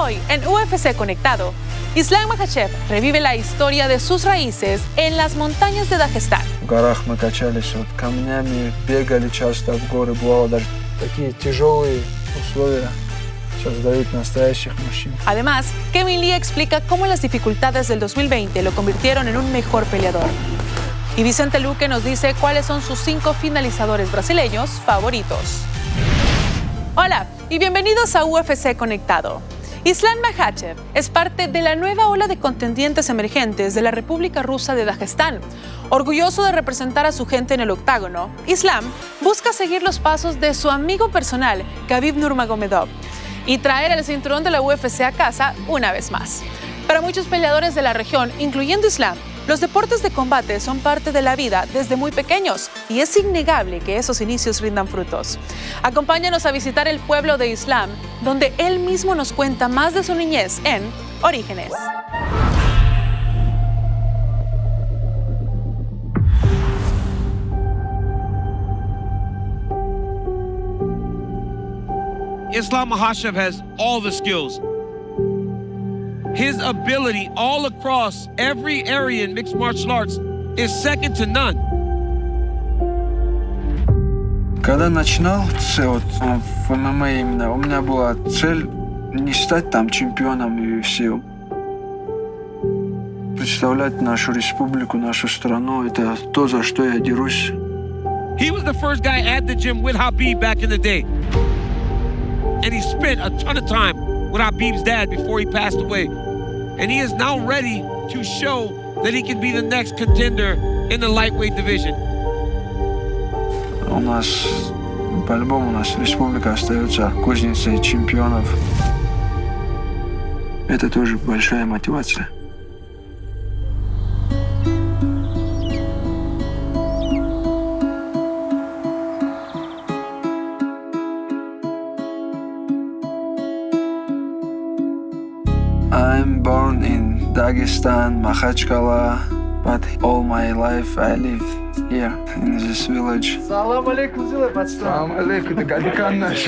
Hoy, en UFC Conectado, Islam Makhachev revive la historia de sus raíces en las montañas de Dagestán. В горах мы качались вот камнями, бегали часто в горы, бывало даже такие тяжелые условия создают настоящих мужчин. Además, Kevin Lee explica cómo las dificultades del 2020 lo convirtieron en un mejor peleador. Y Vicente Luque nos dice cuáles son sus 5 finalizadores brasileños favoritos. Hola y bienvenidos a UFC Conectado. Islam Makhachev es parte de la nueva ola de contendientes emergentes de la República Rusa de Dagestán. Orgulloso de representar a su gente en el octágono, Islam busca seguir los pasos de su amigo personal, Khabib Nurmagomedov, y traer el cinturón de la UFC a casa una vez más. Para muchos peleadores de la región, incluyendo Islam, los deportes de combate son parte de la vida desde muy pequeños y es innegable que esos inicios rindan frutos. Acompáñanos a visitar el pueblo de Islam, donde él mismo nos cuenta más de su niñez en Orígenes. Islam Makhachev has all the skills. His ability all across every area in mixed martial arts is second to none. Когда начинал вот, в ММА именно, у меня была цель не стать там чемпионом UFC. Представлять нашу республику, нашу страну, это то, за что я дерусь. He was the first guy at the gym with Khabib back in the day. And he spent a ton of time with Khabib's dad before he passed away. And he is now ready to show that he can be the next contender in the lightweight division. У нас, по-любому, у нас республика остается кузницей чемпионов. Это тоже большая мотивация. I'm born in Dagestan, Makhachkala, but all my life I live here, in this village. Салам алейкум, зилай, пацан. Салам алейкум, это Галикан наш.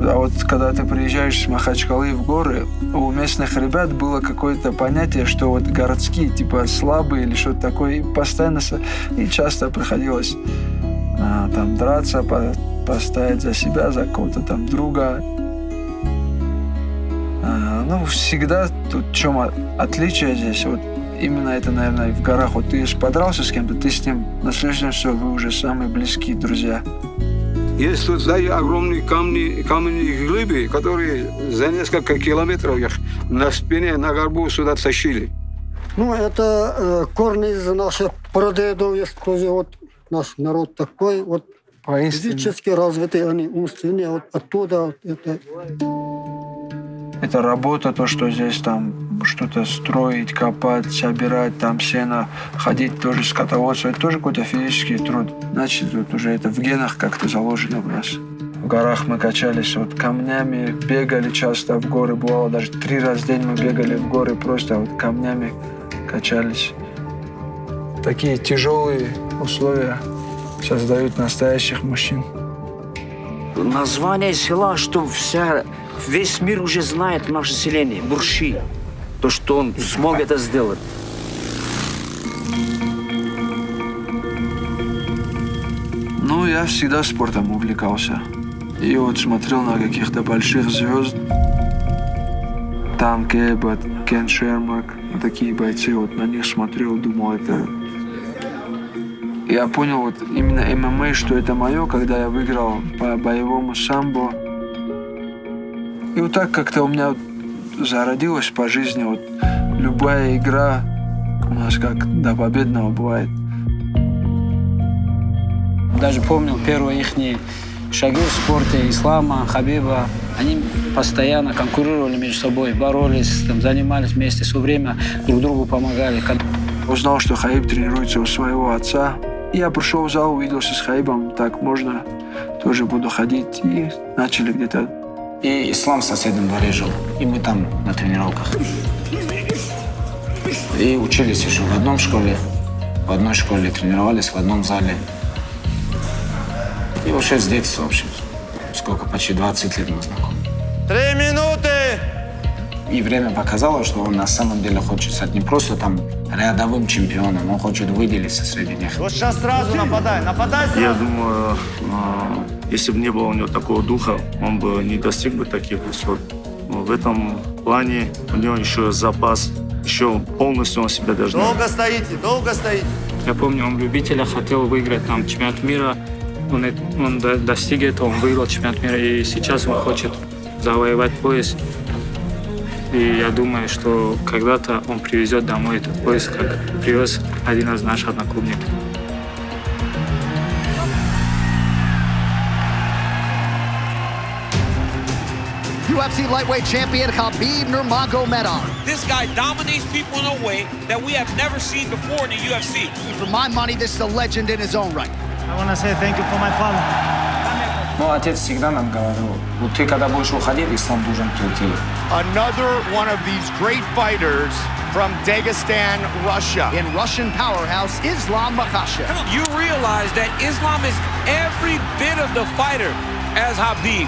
А вот когда ты приезжаешь с Махачкалы в горы, у местных ребят было какое-то понятие, что вот городские, типа слабые или что-то такое, и постоянно и часто приходилось там драться, постоять за себя, за кого-то там друга. Ну, всегда тут в чем отличие здесь, вот именно это, наверное, в горах. Вот ты подрался с кем-то, ты с ним на следующем все, вы уже самые близкие друзья. Есть тут, да, огромные каменные глыбы, которые за несколько километров их на спине, на горбу сюда тащили. Ну, это корни из наших прадедов, есть тоже вот наш народ такой, вот физически развитый, они умственные, вот оттуда вот это. Это работа, то, что здесь там что-то строить, копать, собирать, там сено, ходить тоже скотоводство, это тоже какой-то физический труд. Значит, вот уже это в генах как-то заложено у нас. В горах мы качались вот камнями, бегали часто в горы, бывало даже 3 раза в день мы бегали в горы, просто вот камнями качались. Такие тяжелые условия создают настоящих мужчин. Название села, что весь мир уже знает наше селение, Бурши. То, что он смог это сделать. Ну, я всегда спортом увлекался. И вот смотрел на каких-то больших звезд. Там Кэббот, Кен Шермак, такие бойцы, вот на них смотрел, думал, это... Я понял вот именно ММА, что это мое, когда я выиграл по боевому самбо. И вот так как-то у меня вот зародилось по жизни, вот любая игра у нас как до победного бывает. Даже помню первые их шаги в спорте, Ислама, Хабиба. Они постоянно конкурировали между собой, боролись, там, занимались вместе, все время друг другу помогали. Узнал, что Хабиб тренируется у своего отца. И я пришел в зал, увиделся с Хабибом, так можно, тоже буду ходить. И начали где-то. И Ислам в соседнем дворе жил, и мы там на тренировках. И учились еще в одной школе тренировались, в одном зале. И вообще с детства, в общем, сколько, почти 20 лет мы знакомы. 3 минуты! И время показало, что он на самом деле хочет стать не просто там рядовым чемпионом, он хочет выделиться среди них. Вот сейчас сразу нападай сразу. Я думаю, если бы не было у него такого духа, он бы не достиг бы таких высот. Но в этом плане у него еще запас, еще полностью он себя даже... Долго стоите. Я помню, он в любителях хотел выиграть там чемпионат мира, он достиг этого, он выиграл чемпионат мира, и сейчас он хочет завоевать пояс. И я думаю, что когда-то он привезет домой этот пояс, как привез один из наших одноклубников. UFC lightweight champion Khabib Nurmagomedov. This guy dominates people in a way that we have never seen before in the UFC. For my money, this is a legend in his own right. I want to say thank you for my father. Ну, отец всегда нам говорил, вот ты когда будешь уходить, ислам должен прийти. Another one of these great fighters from Dagestan, Russia. In Russian powerhouse, Islam Makhachev. You realize that Islam is every bit of the fighter as Khabib.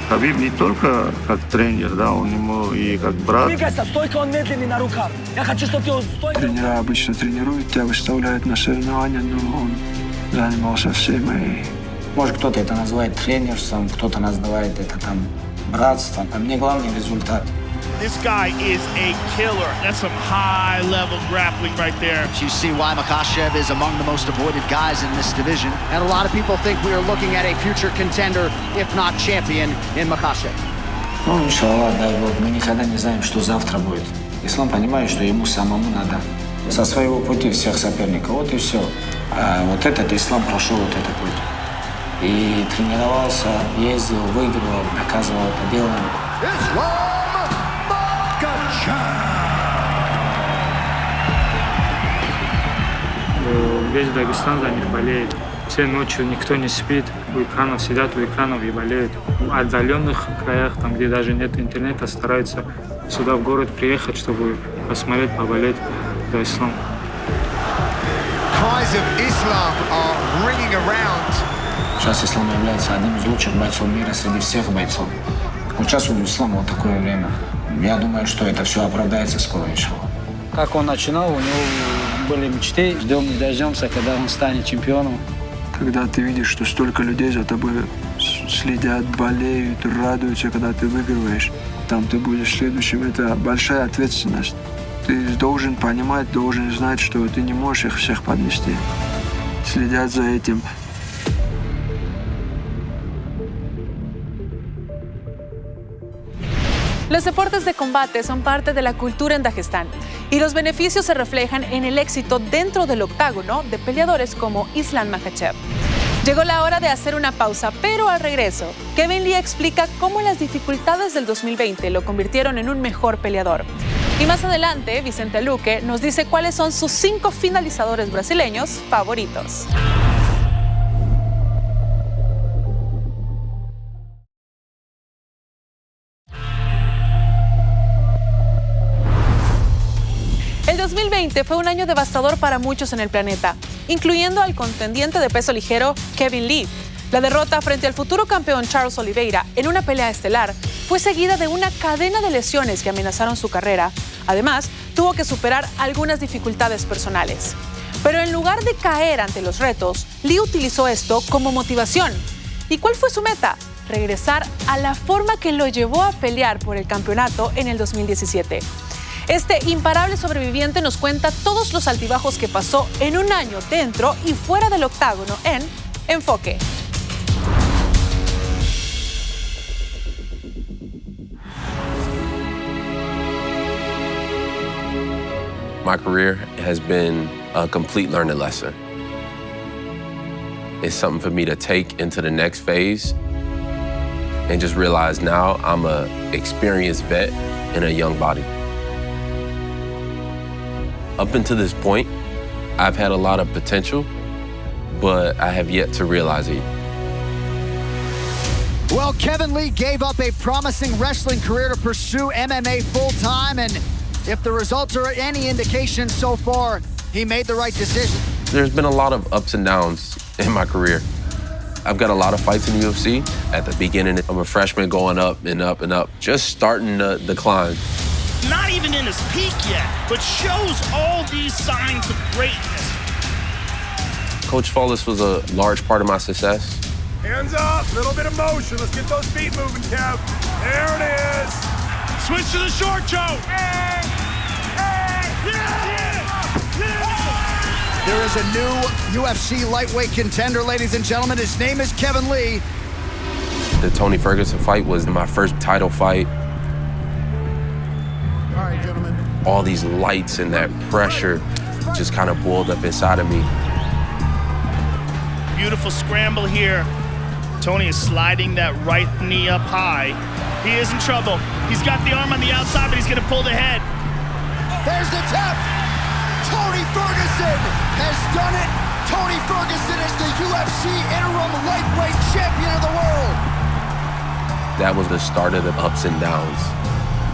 Хабиб не только как тренер, да, он ему и как брат. Стойка, он медленный на руках. Я хочу, чтобы ты стойка. Тренера обычно тренируют тебя, выставляют на соревнования, но он занимался всем. И... Может, кто-то это называет тренерством, кто-то называет это там братством. А мне главный результат. This guy is a killer. That's some high-level grappling right there. You see why Makhachev is among the most avoided guys in this division. And a lot of people think we are looking at a future contender, if not champion, in Makhachev. Ну, иншаллах, дай Бог, мы никогда не знаем, что завтра будет. Ислам понимает, что ему самому надо со своего пути всех соперников. Вот и все. А вот этот ислам прошел вот этот путь. И тренировался, ездил, выигрывал, доказывал это делом. Весь Дагестан за них болеет. Все ночью никто не спит, у экранов сидят, у экранов и болеют. В отдаленных краях, там, где даже нет интернета, стараются сюда в город приехать, чтобы посмотреть, поболеть за ислам. Сейчас ислам является одним из лучших бойцов мира среди всех бойцов. Вот сейчас у ислама вот такое время. Я думаю, что это все оправдается скоро, иншаллах. Как он начинал, у него были мечты. Ждем не дождемся, когда он станет чемпионом. Когда ты видишь, что столько людей за тобой следят, болеют, радуются, когда ты выигрываешь, там ты будешь следующим, это большая ответственность. Ты должен понимать, должен знать, что ты не можешь их всех подвести. Следят за этим. Los deportes de combate son parte de la cultura en Dagestán y los beneficios se reflejan en el éxito dentro del octágono de peleadores como Islam Makhachev. Llegó la hora de hacer una pausa, pero al regreso, Kevin Lee explica cómo las dificultades del 2020 lo convirtieron en un mejor peleador. Y más adelante, Vicente Luque nos dice cuáles son sus 5 finalizadores brasileños favoritos. El 2020 fue un año devastador para muchos en el planeta, incluyendo al contendiente de peso ligero Kevin Lee. La derrota frente al futuro campeón Charles Oliveira en una pelea estelar fue seguida de una cadena de lesiones que amenazaron su carrera. Además, tuvo que superar algunas dificultades personales. Pero en lugar de caer ante los retos, Lee utilizó esto como motivación. ¿Y cuál fue su meta? Regresar a la forma que lo llevó a pelear por el campeonato en el 2017. Este imparable sobreviviente nos cuenta todos los altibajos que pasó en un año dentro y fuera del octágono en Enfoque. My career has been a complete learning lesson. It's something for me to take into the next phase and just realize now I'm an experienced vet in a young body. Up until this point, I've had a lot of potential, but I have yet to realize it. Well, Kevin Lee gave up a promising wrestling career to pursue MMA full-time, and if the results are any indication so far, he made the right decision. There's been a lot of ups and downs in my career. I've got a lot of fights in the UFC. At the beginning, I'm a freshman going up and up and up, just starting to decline. not even in his peak yet, but shows all these signs of greatness. Coach Follis was a large part of my success. Hands up, little bit of motion. Let's get those feet moving, Kev. There it is. Switch to the short choke. There is a new UFC lightweight contender, ladies and gentlemen. His name is Kevin Lee. The Tony Ferguson fight was my first title fight. All right, gentlemen. All these lights and that pressure just kind of boiled up inside of me. Beautiful scramble here. Tony is sliding that right knee up high. He is in trouble. He's got the arm on the outside, but he's going to pull the head. There's the tap. Tony Ferguson has done it. Tony Ferguson is the UFC interim lightweight champion of the world. That was the start of the ups and downs.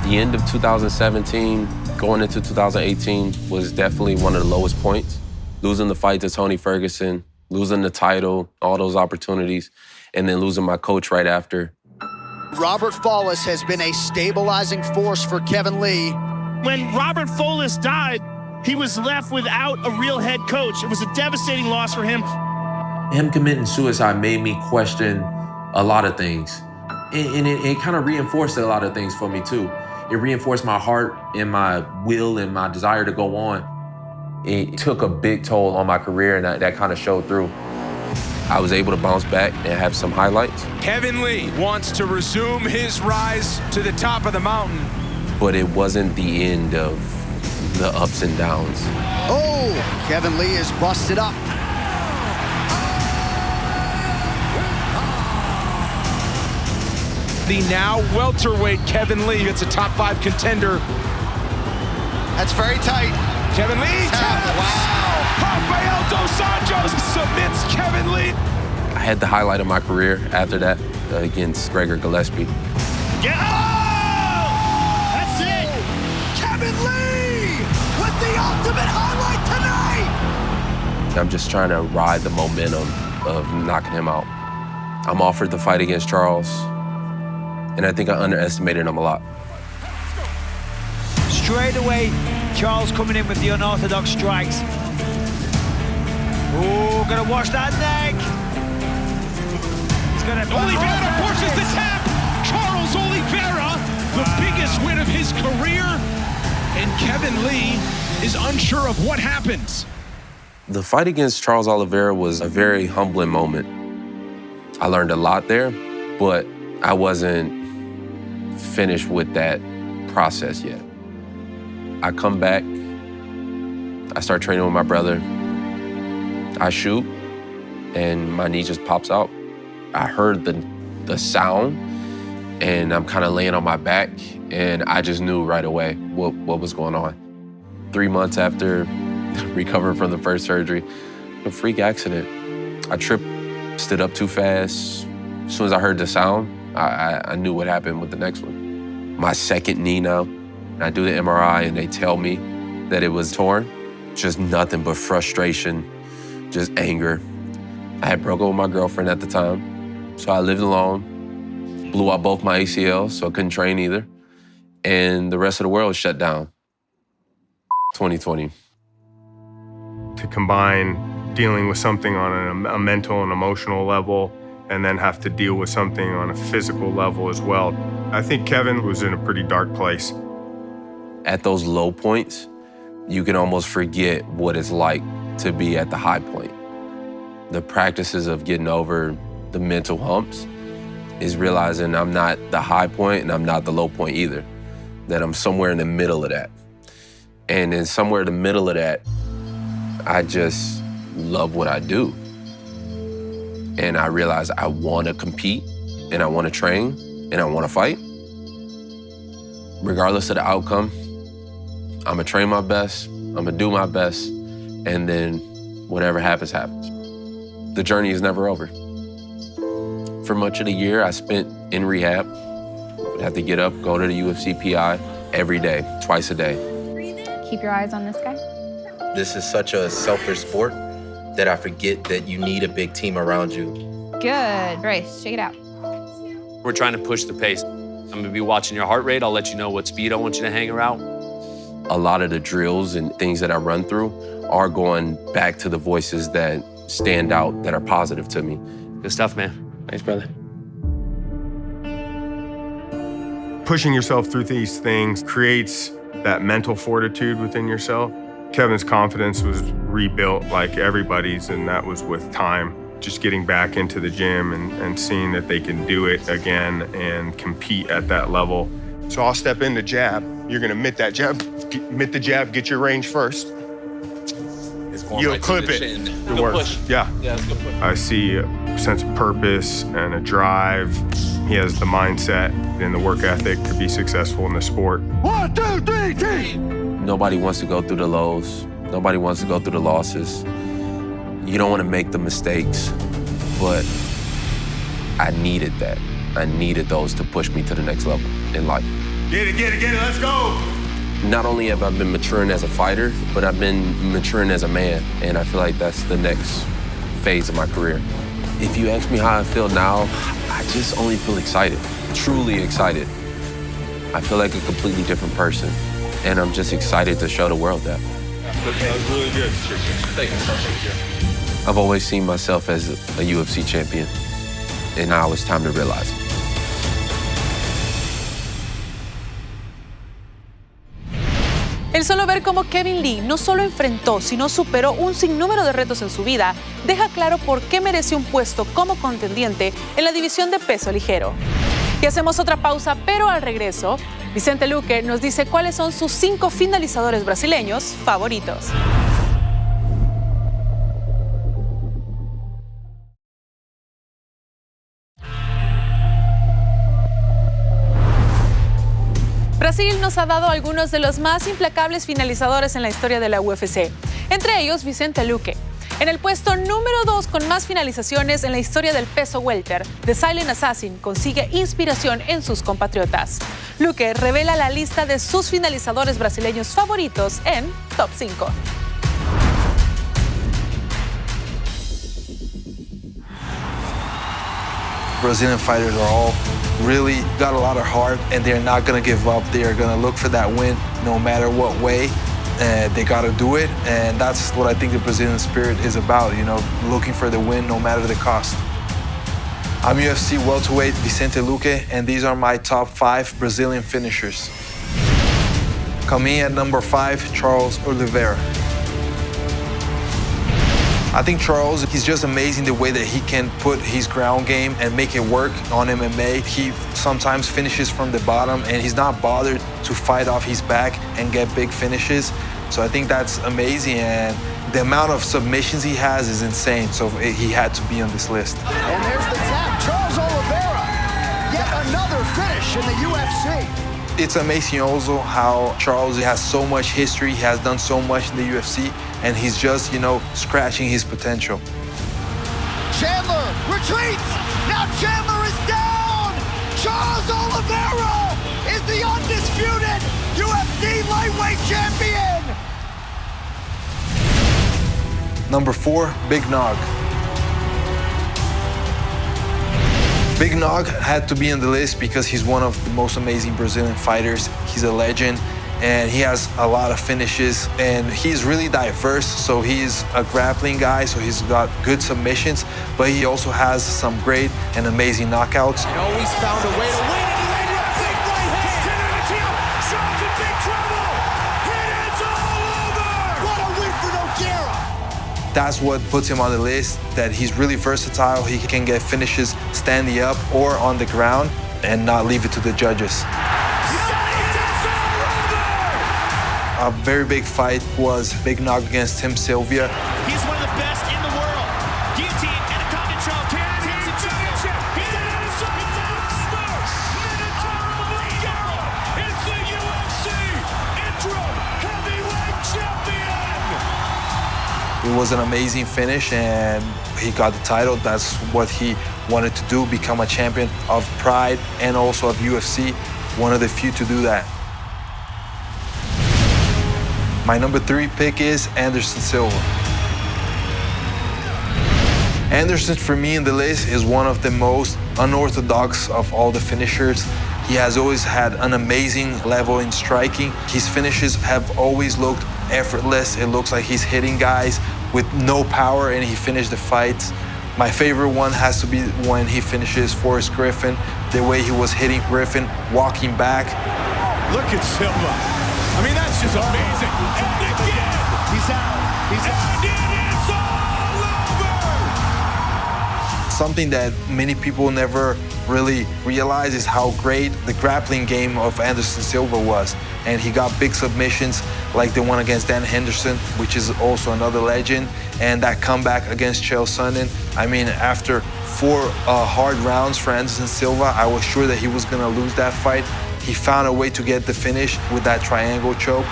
The end of 2017, going into 2018 was definitely one of the lowest points. Losing the fight to Tony Ferguson, losing the title, all those opportunities, and then losing my coach right after. Robert Follis has been a stabilizing force for Kevin Lee. When Robert Follis died, he was left without a real head coach. It was a devastating loss for him. Him committing suicide made me question a lot of things. And it kind of reinforced a lot of things for me too. It reinforced my heart and my will and my desire to go on. It took a big toll on my career, and that kind of showed through. I was able to bounce back and have some highlights. Kevin Lee wants to resume his rise to the top of the mountain. But it wasn't the end of the ups and downs. Oh, Kevin Lee is busted up. The now welterweight Kevin Lee, it's a top 5 contender. That's very tight. Kevin Lee taps. Wow. Rafael Dos Anjos submits Kevin Lee. I had the highlight of my career after that against Gregor Gillespie. Yeah. Oh! That's it. Kevin Lee with the ultimate highlight tonight. I'm just trying to ride the momentum of knocking him out. I'm offered the fight against Charles, and I think I underestimated him a lot. Straight away, Charles coming in with the unorthodox strikes. Oh, gonna watch that neck. He's gonna... Oliveira forces the tap. Charles Oliveira, the biggest win of his career. And Kevin Lee is unsure of what happens. The fight against Charles Oliveira was a very humbling moment. I learned a lot there, but I wasn't finished with that process yet. I come back, I start training with my brother, I shoot, and my knee just pops out. I heard the sound, and I'm kind of laying on my back, and I just knew right away what was going on. 3 months after recovering from the first surgery, a freak accident. I tripped, stood up too fast. As soon as I heard the sound, I knew what happened with the next one. My second knee now, I do the MRI and they tell me that it was torn. Just nothing but frustration, just anger. I had broken up with my girlfriend at the time, so I lived alone, blew out both my ACLs, so I couldn't train either. And the rest of the world was shut down. 2020. To combine dealing with something on a mental and emotional level and then have to deal with something on a physical level as well. I think Kevin was in a pretty dark place. At those low points, you can almost forget what it's like to be at the high point. The practices of getting over the mental humps is realizing I'm not the high point and I'm not the low point either, that I'm somewhere in the middle of that. And then somewhere in the middle of that, I just love what I do. And I realize I want to compete and I want to train and I want to fight. Regardless of the outcome, I'm gonna train my best, I'm gonna do my best, and then whatever happens, happens. The journey is never over. For much of the year, I spent in rehab. I'd have to get up, go to the UFC PI every day, twice a day. Keep your eyes on this guy. This is such a selfish sport that I forget that you need a big team around you. Good. Bryce, shake it out. We're trying to push the pace. I'm gonna be watching your heart rate. I'll let you know what speed I want you to hang around. A lot of the drills and things that I run through are going back to the voices that stand out, that are positive to me. Good stuff, man. Thanks, brother. Pushing yourself through these things creates that mental fortitude within yourself. Kevin's confidence was rebuilt like everybody's, and that was with time. Just getting back into the gym and seeing that they can do it again and compete at that level. So I'll step in the jab. You're gonna mitt that jab, mitt the jab, get your range first. You'll right clip to the it. chin. It Good works. push. Yeah. Yeah, it's a good push. I see a sense of purpose and a drive. He has the mindset and the work ethic to be successful in the sport. 1, 2, 3, T! Nobody wants to go through the lows. Nobody wants to go through the losses. You don't want to make the mistakes, but I needed that. I needed those to push me to the next level in life. Get it, let's go! Not only have I been maturing as a fighter, but I've been maturing as a man, and I feel like that's the next phase of my career. If you ask me how I feel now, I just only feel excited, truly excited. I feel like a completely different person, and I'm just excited to show the world that. That was really good. Thank you. I've always seen myself as a UFC champion, and now it's time to realize it. El solo ver cómo Kevin Lee no solo enfrentó, sino superó un sinnúmero de retos en su vida, deja claro por qué merece un puesto como contendiente en la división de peso ligero. Y hacemos otra pausa, pero al regreso, Vicente Luque nos dice cuáles son sus 5 finalizadores brasileños favoritos. Brasil nos ha dado algunos de los más implacables finalizadores en la historia de la UFC, entre ellos Vicente Luque. En el puesto número 2 con más finalizaciones en la historia del peso welter, The Silent Assassin consigue inspiración en sus compatriotas. Luque revela la lista de sus finalizadores brasileños favoritos en Top 5. Brazilian fighters are all really got a lot of heart, and they're not gonna give up. They are gonna look for that win no matter what way. They gotta do it, and that's what I think the Brazilian spirit is about, you know, looking for the win no matter the cost. I'm UFC welterweight Vicente Luque, and these are my top 5 Brazilian finishers. Coming in at number 5, Charles Oliveira. I think Charles, he's just amazing the way that he can put his ground game and make it work on MMA. He sometimes finishes from the bottom, and he's not bothered to fight off his back and get big finishes. So I think that's amazing, and the amount of submissions he has is insane, so he had to be on this list. And there's the tap, Charles Oliveira. Yet another finish in the UFC. It's amazing also how Charles has so much history, he has done so much in the UFC, and he's just, you know, scratching his potential. Chandler retreats. Now Chandler is down. Charles Oliveira is the undisputed UFC lightweight champion. Number 4, Big Nog. Big Nog had to be on the list because he's one of the most amazing Brazilian fighters. He's a legend, and he has a lot of finishes, and he's really diverse. So he's a grappling guy, so he's got good submissions, but he also has some great and amazing knockouts. And always found a way to win, and he laid up big right hand. Charles in big trouble. Hit it all over. What a win for Nogueira. That's what puts him on the list, that he's really versatile. He can get finishes standing up or on the ground and not leave it to the judges. A very big fight was Big Nog against Tim Sylvia. He's one of the best in the world. Guillotine and a counter choke. Takes a championship. He's an absolute monster. Minotauro Nogueira is the UFC interim heavyweight champion. It was an amazing finish, and he got the title. That's what he wanted to do, become a champion of Pride and also of UFC. One of the few to do that. My number 3 pick is Anderson Silva. Anderson, for me in the list, is one of the most unorthodox of all the finishers. He He has always had an amazing level in striking. His finishes have always looked effortless. It looks like he's hitting guys with no power, and he finished the fights. My favorite one has to be when he finishes Forrest Griffin, the way he was hitting Griffin, walking back. Look at Silva. I mean, that's just amazing. And again, he's out. He's out. And it's all over. Something that many people never really realize is how great the grappling game of Anderson Silva was. And he got big submissions like the one against Dan Henderson, which is also another legend. And that comeback against Chael Sonnen. I mean, after 4 hard rounds for Anderson Silva, I was sure that he was gonna lose that fight. He found a way to get the finish with that triangle choke.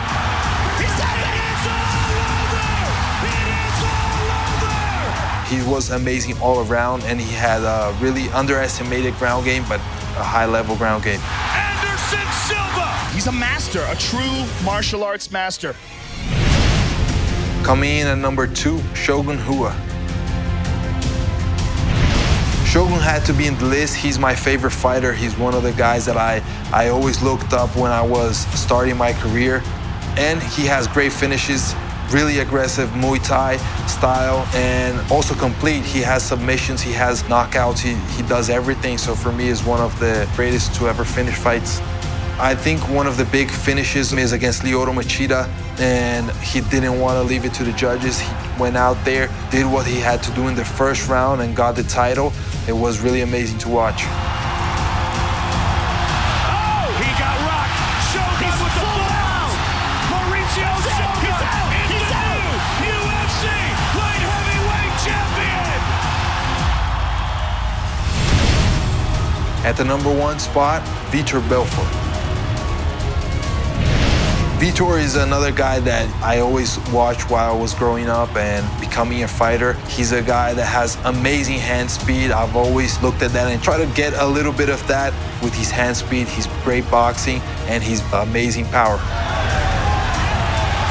He was amazing all around, and he had a really underestimated ground game, but a high-level ground game. Anderson Silva. He's a master, a true martial arts master. Coming in at number 2, Shogun Hua. Shogun had to be in the list. He's my favorite fighter. He's one of the guys that I always looked up when I was starting my career. And he has great finishes, really aggressive Muay Thai style, and also complete. He has submissions, he has knockouts, he does everything. So for me, is one of the greatest to ever finish fights. I think one of the big finishes is against Lyoto Machida, and he didn't want to leave it to the judges. He went out there, did what he had to do in the first round, and got the title. It was really amazing to watch. Oh, he got rocked. Shogun with the blows. Mauricio Shogun is the new UFC light heavyweight champion. At the number 1 spot, Vitor Belfort. Vitor is another guy that I always watched while I was growing up and becoming a fighter. He's a guy that has amazing hand speed. I've always looked at that and tried to get a little bit of that with his hand speed, his great boxing, and his amazing power.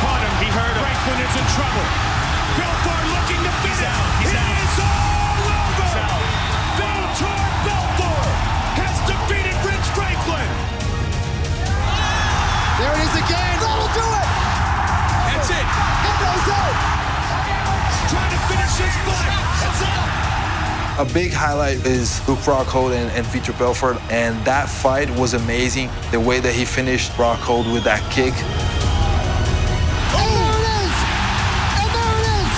Caught him, he heard him. Franklin is in trouble. Belfort looking to finish. He's out. It's all over. Vitor Belfort has defeated Rich Franklin. There it is again. That'll do it. That's it. It goes out. Trying to finish his fight. That's it. A big highlight is Luke Rockhold and Vitor Belfort, and that fight was amazing. The way that he finished Rockhold with that kick. And there it is. And there it is.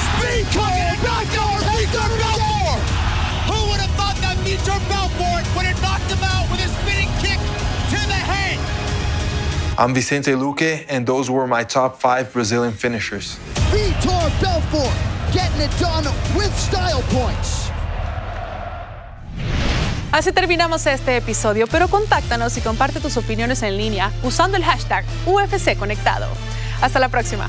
Speed coming back on Vitor Belfort. Who would have thought that Vitor Belfort would have knocked him out with a spinning kick to the head? I'm Vicente Luque, and those were my top 5 Brazilian finishers. Vitor Belfort getting it done with style points. Así terminamos este episodio, pero contáctanos y comparte tus opiniones en línea usando el hashtag UFC Conectado. Hasta la próxima.